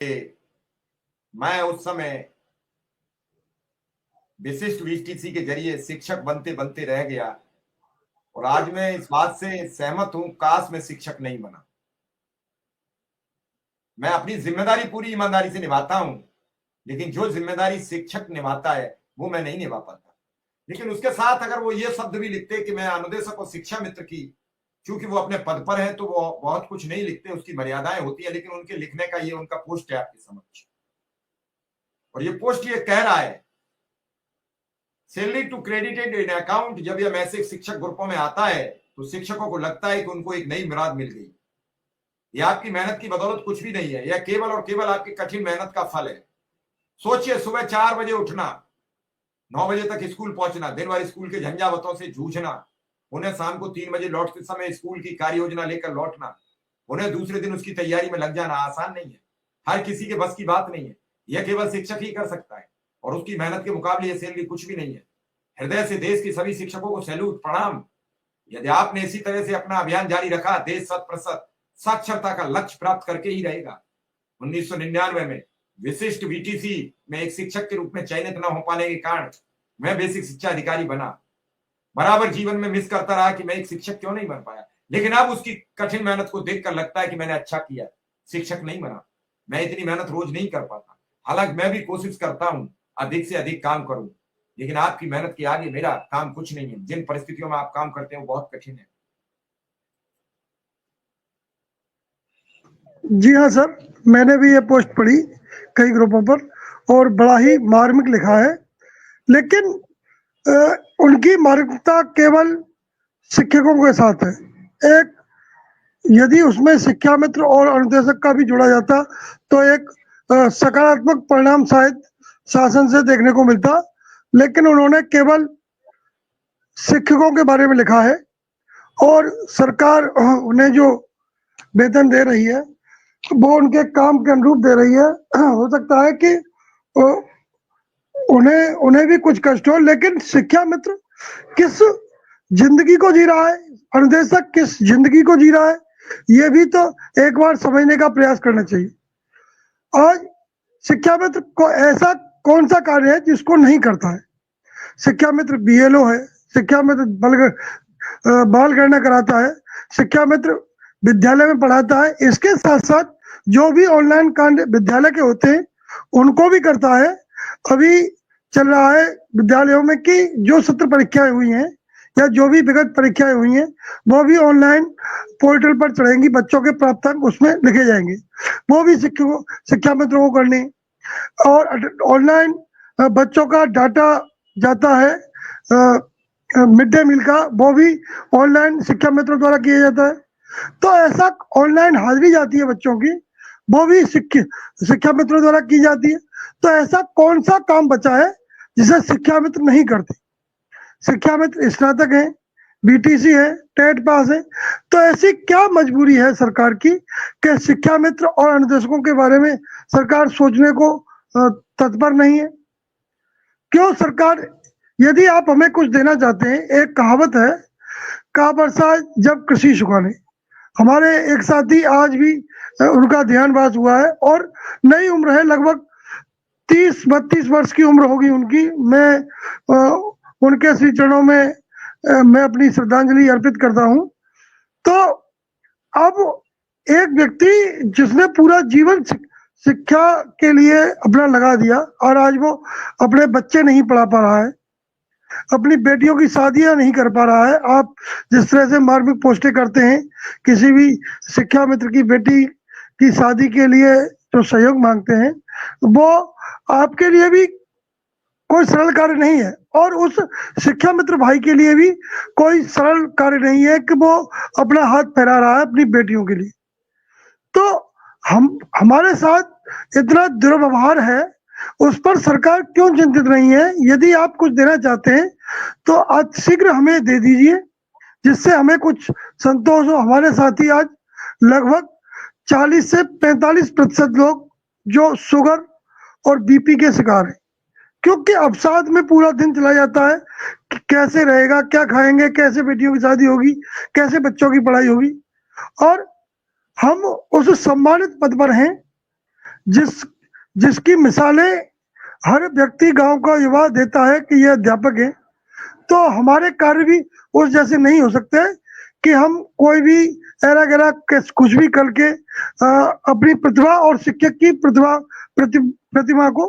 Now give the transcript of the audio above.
मैं उस समय विशिष्ट वीटीसी के जरिए शिक्षक बनते बनते रह गया और आज मैं इस बात से सहमत हूं, काश मैं शिक्षक नहीं बना। मैं अपनी जिम्मेदारी पूरी ईमानदारी से निभाता हूं, लेकिन जो जिम्मेदारी शिक्षक निभाता है वो मैं नहीं निभा पाता। लेकिन उसके साथ अगर वो ये शब्द भी लिखते कि मैं अनुदेशक और शिक्षा मित्र की, क्योंकि वो अपने पद पर है तो वो बहुत कुछ नहीं लिखते, उसकी मर्यादाएं होती है, लेकिन उनके लिखने का ये उनका पोस्ट है आपके समक्ष, और ये पोस्ट ये कह रहा है salary to credited in account. जब यह मैसेज शिक्षक ग्रुपों में आता है तो शिक्षकों को लगता है कि उनको एक नई मुराद मिल गई। यह आपकी मेहनत की बदौलत कुछ भी नहीं है, यह केवल और केवल आपकी कठिन मेहनत का फल है। सोचिए, सुबह 4 बजे उठना, 9 बजे तक स्कूल पहुंचना, दिन भर स्कूल के झंझावतों से जूझना, उन्हें शाम को 3 बजे लौटते समय स्कूल की कार्य योजना लेकर लौटना, उन्हें दूसरे दिन उसकी तैयारी में लग जाना आसान नहीं है, हर किसी के बस की बात नहीं है। यह केवल शिक्षक ही कर सकता है और उसकी मेहनत के मुकाबले यह सैलरी कुछ भी नहीं है। हृदय से देश के सभी शिक्षकों को सैल्यूट, प्रणाम। यदि आपने इसी तरह से अपना अभियान जारी रखा, देश 100% साक्षरता का लक्ष्य प्राप्त करके ही रहेगा। 1999 में विशिष्ट वीटीसी में एक शिक्षक के रूप में चयनित न हो पाने के कारण मैं बेसिक शिक्षा अधिकारी बना। बराबर जीवन में मिस करता रहा कि मैं एक शिक्षक क्यों नहीं बन पाया, लेकिन अब उसकी कठिन मेहनत को देखकर लगता है कि मैंने अच्छा किया, शिक्षक नहीं बना। मैं इतनी मेहनत रोज नहीं कर पाता, हालांकि मैं भी कोशिश करता हूं अधिक से अधिक काम करूं, लेकिन आपकी मेहनत के आगे मेरा काम कुछ नहीं है। जिन परिस्थितियों में आप काम करते हैं वो बहुत कठिन है। जी हाँ सर, मैंने भी ये पोस्ट पढ़ी कई ग्रुपों पर और बड़ा ही मार्मिक लिखा है, लेकिन उनकी मार्मिकता केवल शिक्षकों के साथ है। एक यदि उसमें शिक्षा मित्र और अनुदेशक का भी जोड़ा जाता तो एक सकारात्मक परिणाम शायद शासन से देखने को मिलता, लेकिन उन्होंने केवल शिक्षकों के बारे में लिखा है और सरकार उन्हें जो वेतन दे रही है वो उनके काम के अनुरूप दे रही है। हो सकता है कि उन्हें भी कुछ कष्ट हो, लेकिन शिक्षा मित्र किस जिंदगी को जी रहा है, अनुदेशक किस जिंदगी को जी रहा है, ये भी तो एक बार समझने का प्रयास करना चाहिए। आज शिक्षा मित्र को ऐसा कौन सा कार्य है जिसको नहीं करता है? शिक्षा मित्र बीएलओ है, शिक्षा मित्र बाल गणना कराता है, शिक्षा मित्र विद्यालय में पढ़ाता है, इसके साथ साथ जो भी ऑनलाइन कार्य विद्यालय के होते हैं उनको भी करता है। अभी चल रहा है विद्यालयों में कि जो सत्र परीक्षाएं हुई हैं या जो भी विगत परीक्षाएं हुई हैं वो भी ऑनलाइन पोर्टल पर चढ़ेंगी, बच्चों के प्राप्तांक उसमें लिखे जाएंगे, वो भी शिक्षा मित्रों को करने। और ऑनलाइन बच्चों का डाटा जाता है मिड डे मील का, वो भी ऑनलाइन शिक्षा मित्रों द्वारा किया जाता है। तो ऐसा ऑनलाइन हाजिरी जाती है बच्चों की, वो भी शिक्षा मित्रों द्वारा की जाती है। तो ऐसा कौन सा काम बचा है जिसे शिक्षा मित्र नहीं करते? शिक्षा मित्र स्नातक है, बीटीसी है, टेट पास है, तो ऐसी क्या मजबूरी है सरकार की कि शिक्षा मित्र और अनुदेशकों के बारे में सरकार सोचने को तत्पर नहीं है? क्यों सरकार, यदि आप हमें कुछ देना चाहते हैं, एक कहावत है, का बरसा जब कृषि सुखाने। हमारे एक साथी आज भी उनका देहांत हुआ है और नई उम्र है, लगभग 30-32 वर्ष की उम्र होगी उनकी। मैं उनके श्री चरणों में मैं अपनी श्रद्धांजलि अर्पित करता हूं। तो अब एक व्यक्ति जिसने पूरा जीवन शिक्षा के लिए अपना लगा दिया और आज वो अपने बच्चे नहीं पढ़ा पा रहा है, अपनी बेटियों की शादियां नहीं कर पा रहा है। आप जिस तरह से मार्मिक पोस्टें करते हैं, किसी भी शिक्षा मित्र की बेटी की शादी के लिए जो सहयोग मांगते हैं, वो आपके लिए भी कोई सरल कार्य नहीं है और उस शिक्षा मित्र भाई के लिए भी कोई सरल कार्य नहीं है कि वो अपना हाथ फैला रहा है अपनी बेटियों के लिए। तो हमारे साथ इतना दुर्व्यवहार है, उस पर सरकार क्यों चिंतित नहीं है? यदि आप कुछ देना चाहते हैं तो आज शीघ्र हमें दे दीजिए, जिससे हमें कुछ संतोष हो। हमारे साथी आज लगभग 40 से 45% लोग जो शुगर और बीपी के शिकार हैं, क्योंकि अवसाद में पूरा दिन चला जाता है कि कैसे रहेगा, क्या खाएंगे, कैसे बेटियों की शादी होगी, कैसे बच्चों की पढ़ाई होगी। और हम उस सम्मानित पद पर हैं जिसकी मिसालें हर व्यक्ति गांव का युवा देता है कि यह अध्यापक है, तो हमारे कार्य भी उस जैसे नहीं हो सकते कि हम कोई भी ऐरा गैरा कुछ भी करके अपनी प्रतिभा और शिक्षक की प्रतिभा प्रतिमा को